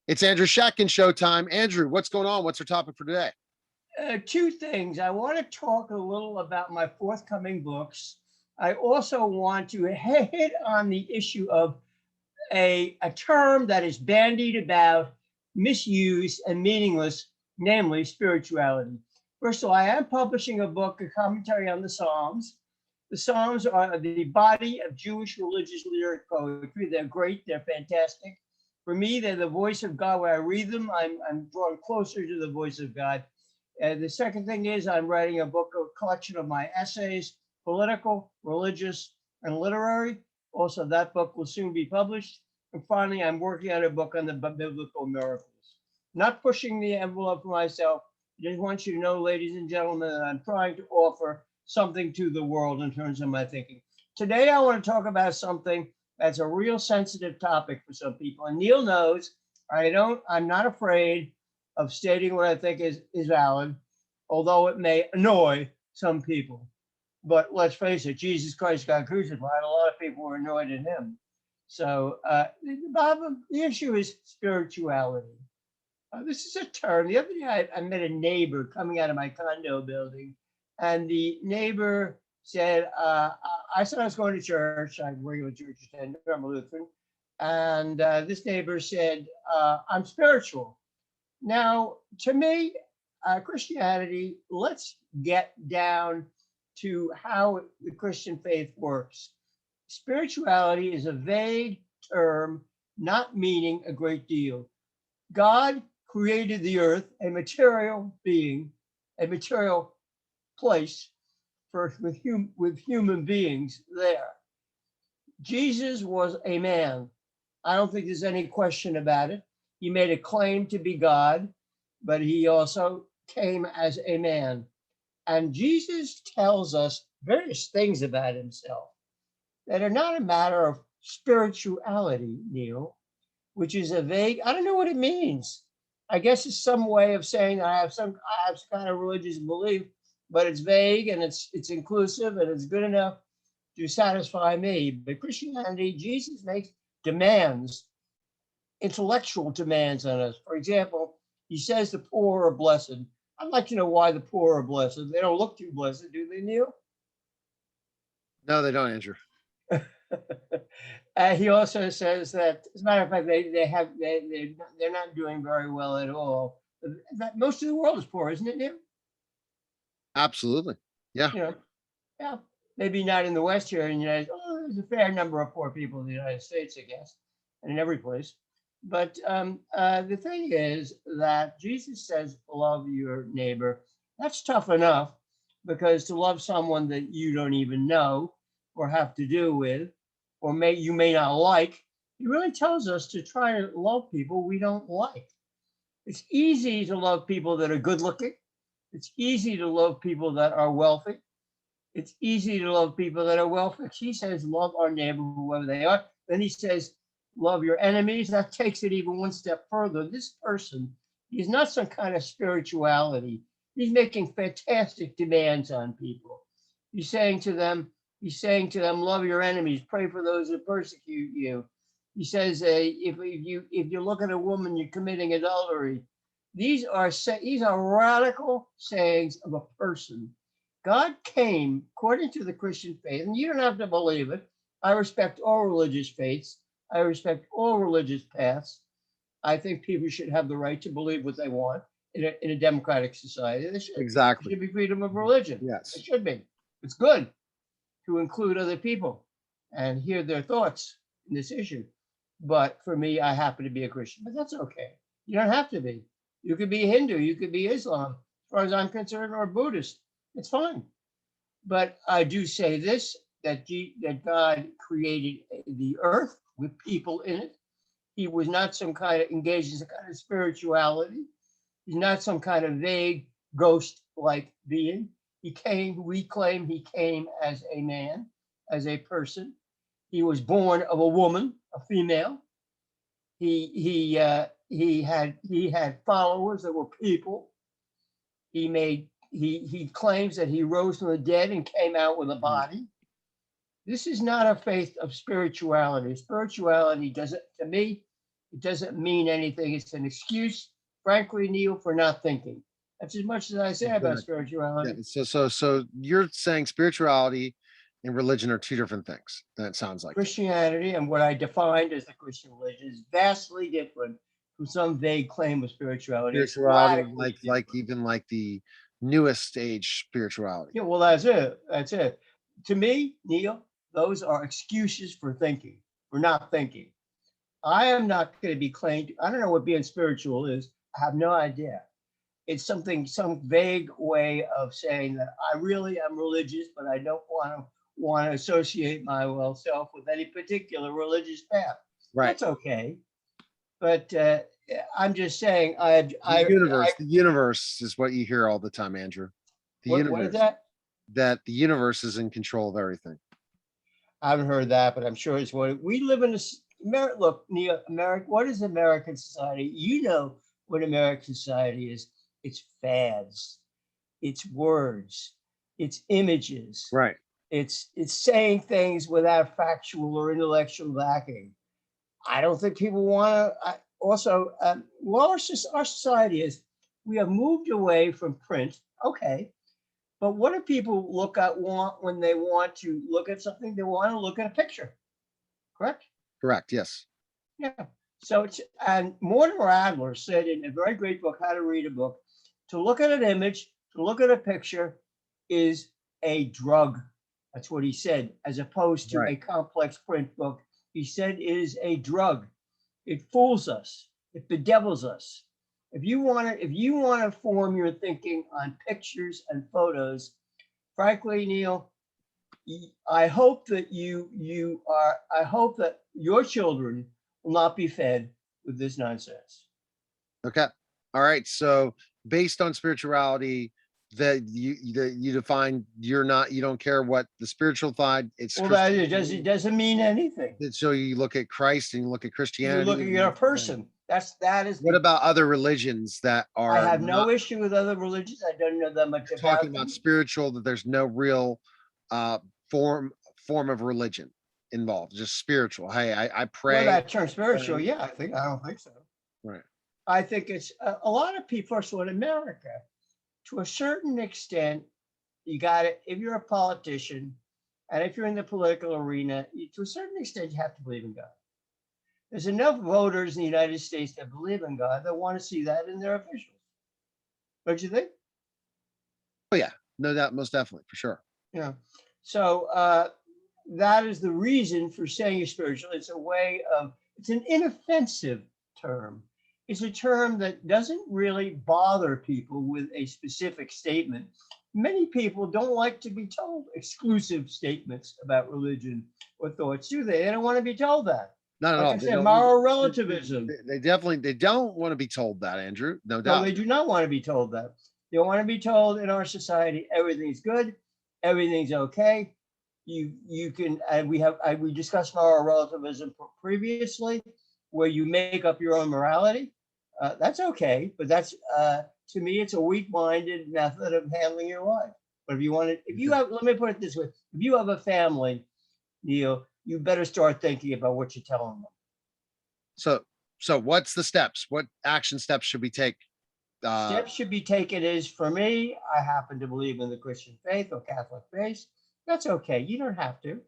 It's Andrew Schatkin showtime. Andrew, what's going on? What's our topic for today? Two things. I want to talk a little about my forthcoming books. I also want to hit on the issue of a term that is bandied about, misused, and meaningless, namely spirituality. First of all, I am publishing a book, a commentary on the Psalms. The Psalms are the body of Jewish religious lyric poetry. They're great, they're fantastic. For me, they're the voice of God. When I read them, I'm drawn closer to the voice of God. The second thing is I'm writing a book, a collection of my essays, political, religious, and literary. Also, that book will soon be published. And finally, I'm working on a book on the biblical miracles. Not pushing the envelope for myself. I just want you to know, ladies and gentlemen, that I'm trying to offer something to the world in terms of my thinking. Today, I want to talk about something that's a real sensitive topic for some people. And Neil knows I'm not afraid of stating what I think is valid, although it may annoy some people. But let's face it, Jesus Christ got crucified. A lot of people were annoyed at him. So the issue is spirituality. This is a term. The other day, I met a neighbor coming out of my condo building, and the neighbor said, I said I was going to church. I regular church attender. I'm a Lutheran. And this neighbor said, I'm spiritual. Now, to me, Christianity, let's get down to how the Christian faith works. Spirituality is a vague term, not meaning a great deal. God created the earth, a material being, a material place with human beings there. Jesus was a man. I don't think there's any question about it. He made a claim to be God, but he also came as a man. And Jesus tells us various things about himself that are not a matter of spirituality, Neil, which is a vague, I don't know what it means. I guess it's some way of saying I have some kind of religious belief, but it's vague and it's inclusive and it's good enough to satisfy me. But Christianity, Jesus makes demands, intellectual demands on us. For example, he says the poor are blessed. I'd like to know why the poor are blessed. They don't look too blessed, do they, Neil? No, they don't, Andrew. He also says that, as a matter of fact, they're not doing very well at all. Most of the world is poor, isn't it, Neil? Absolutely. Yeah. Yeah. Maybe not in the West here in the United States. Oh, there's a fair number of poor people in the United States, I guess, and in every place. But the thing is that Jesus says, love your neighbor. That's tough enough, because to love someone that you don't even know or have to do with, or you may not like, he really tells us to try to love people we don't like. It's easy to love people that are good looking. It's easy to love people that are wealthy. It's easy to love people that are wealthy. He says, love our neighbor, whoever they are. Then he says, love your enemies. That takes it even one step further. This person, he's not some kind of spirituality. He's making fantastic demands on people. He's saying to them, love your enemies, pray for those that persecute you. He says, if you look at a woman, you're committing adultery. These are radical sayings of a person. God came, according to the Christian faith, and you don't have to believe it. I respect all religious faiths. I respect all religious paths. I think people should have the right to believe what they want in a democratic society. Exactly. There should be freedom of religion. Yes. It should be. It's good to include other people and hear their thoughts in this issue. But for me, I happen to be a Christian, but that's okay. You don't have to be. You could be Hindu, you could be Islam, as far as I'm concerned, or Buddhist. It's fine. But I do say this, that God created the earth with people in it. He was not some kind of engaged in some kind of spirituality. He's not some kind of vague ghost-like being. We claim he came as a man, as a person. He was born of a woman, a female. He had followers that were people. He claims that he rose from the dead and came out with a body. This is not a faith of spirituality. Spirituality doesn't, to me, It doesn't mean anything. It's an excuse, frankly, Neil, for not thinking. That's as much as I say about Exactly. Yeah. spirituality. So you're saying spirituality and religion are two different things. That sounds like. Christianity and what I defined as the Christian religion is vastly different from some vague claim of spirituality. It's Spirituality, radically like different. even like the newest age spirituality. Yeah, well, that's it. That's it. To me, Neil, those are excuses for thinking, for not thinking. I am not going to be claimed. I don't know what being spiritual is. I have no idea. It's something, some vague way of saying that I really am religious, but I don't want to associate my well self with any particular religious path. Right. That's okay. But I'm just saying, The universe is what you hear all the time, Andrew. The what is universe, that? that the universe is in control of everything. I haven't heard that, but I'm sure it's what we live in. Look, Neil, America. What is American society? You know what American society is. It's fads. It's words. It's images. Right. It's saying things without factual or intellectual backing. I don't think people want to. Also, well, our society is. We have moved away from print. Okay, but what do people want when they want to look at something? They want to look at a picture, correct? Correct. Yes. Yeah. So it's, and Mortimer Adler said in a very great book, How to Read a Book, to look at an image, to look at a picture is a drug. That's what he said, as opposed to a complex print book. He said it is a drug. It fools us. It bedevils us. If you want to form your thinking on pictures and photos, frankly, Neil, I hope that I hope that your children will not be fed with this nonsense. Okay. All right. So based on spirituality, that you define, you don't care what the spiritual side. It's well, that it doesn't mean anything. So you look at Christ and you look at Christianity. You're looking at a person. That is. What about other religions that are? I have no issue with other religions. I don't know that much about talking about spiritual, that there's no real form of religion involved, just spiritual. Hey, I pray. Well, that term spiritual, yeah, I don't think so. Right. I think it's a lot of people. First of all, in America, to a certain extent, you got it. If you're a politician, and if you're in the political arena, to a certain extent, you have to believe in God. There's enough voters in the United States that believe in God that want to see that in their officials. Don't you think? Oh yeah, no doubt, most definitely, for sure. Yeah. So that is the reason for saying you're spiritual. It's a way of. It's an inoffensive term. It's a term that doesn't really bother people with a specific statement. Many people don't like to be told exclusive statements about religion or thoughts, do they? They don't want to be told that. Not at like all. I said, moral relativism. They don't want to be told that, Andrew. No doubt. No, they do not want to be told that. They want to be told in our society everything's good, everything's okay. You can, and we discussed moral relativism previously, where you make up your own morality. That's okay, but that's to me, it's a weak-minded method of handling your life. But let me put it this way: if you have a family, Neil, you better start thinking about what you're telling them. So what's the steps? What action steps should we take? Steps should be taken is, for me, I happen to believe in the Christian faith or Catholic faith. That's okay. You don't have to.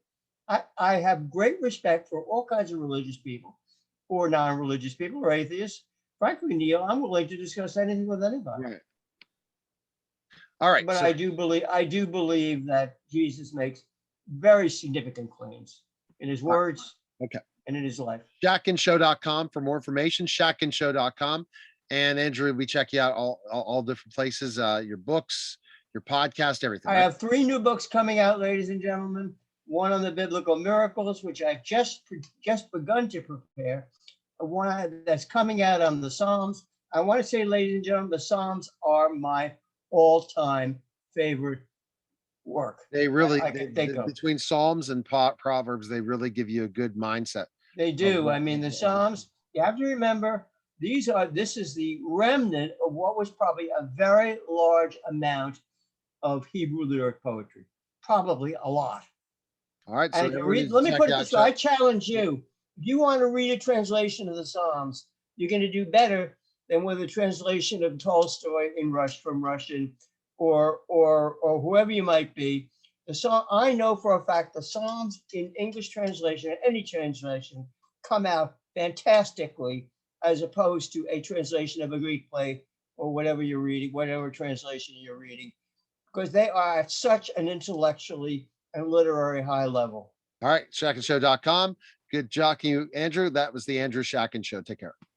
I have great respect for all kinds of religious people or non-religious people or atheists. Frankly, Neil, I'm willing to discuss anything with anybody. Right. All right. But I do believe that Jesus makes very significant claims in his words. Okay. And in his life. Schatkinshow.com for more information. Schatkinshow.com. And Andrew, we check you out all different places. Your books, your podcast, everything. I have 3 new books coming out, ladies and gentlemen. One on the biblical miracles, which I've just begun to prepare. One that's coming out on the Psalms. I want to say, ladies and gentlemen, the Psalms are my all-time favorite work. They really, between Psalms and Proverbs, they really give you a good mindset. They do. I mean, the Psalms, you have to remember, this is the remnant of what was probably a very large amount of Hebrew lyric poetry. Probably a lot. All right. So let me put it this way. I challenge you. If you want to read a translation of the Psalms, you're going to do better than with a translation of Tolstoy in from Russian, or whoever you might be. The Psalm, I know for a fact the Psalms in English translation, any translation, come out fantastically as opposed to a translation of a Greek play or whatever you're reading, whatever translation you're reading, because they are at such an intellectually and literary high level. All right, ShatkinShow.com. Good jockey, Andrew. That was the Andrew Schatkin Show. Take care.